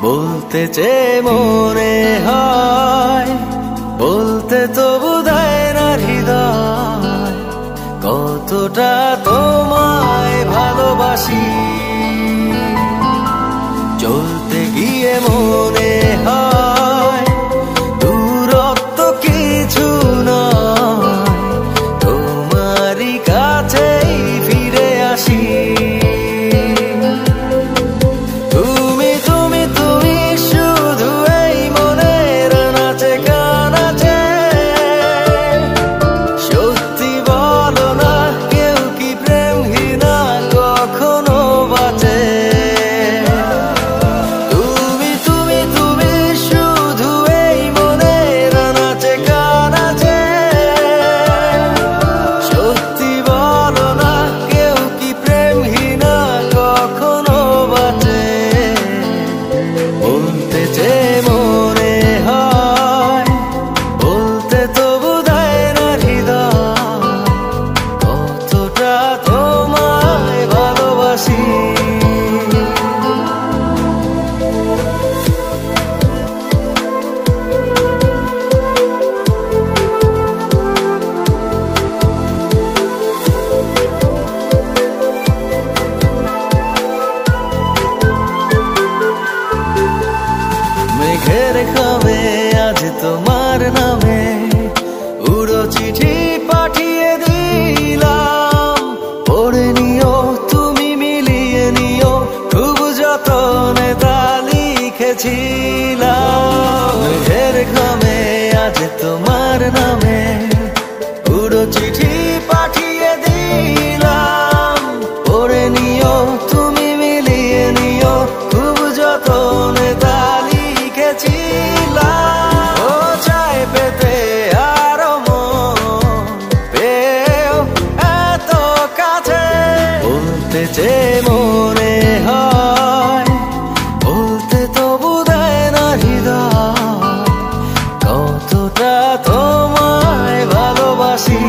বলতে চেয়ে মনে হয়, বলতে তবু দেয় না হৃদয়, কতটা তোমায় ভালোবাসি। চলতে গিয়ে মনে হয় দূরত্ব কিছু নয়, তোমারই কাছেই ফিরে আসি। মেঘের খামে আজ তোমার নামে উড়ো চিঠি পাঠিয়ে দিলাম, পড়ে নিও তুমি মিলিয়ে নিও, খুব যতনে তা লিখেছিলাম। মেঘের খামে আজ তোমার নামে উড়ো চিঠি পাঠিয়ে দিলাম, পড়ে নিও তুমি মিলিয়ে নিও, খুব যতনে তা ও চাই পেতে আরো মন পেও এত কাছে। বলতে চেয়ে মনে হয়, বলতে তবু দেয় না হৃদয়, কতটা তোমায় ভালোবাসি।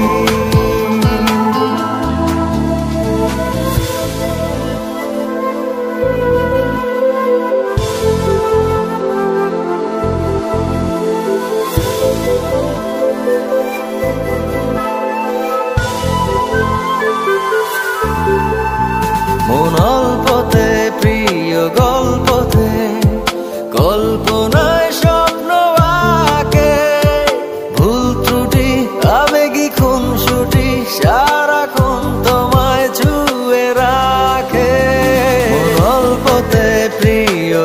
মন অল্পতে প্রিয় গল্পতে, কল্পনায় স্বপ্ন আঁকে, ভুল ত্রুটি আবেগী খুনসুটি সারাক্ষণ তোমায় ছুঁয়ে রাখে। মন অল্পতে প্রিয়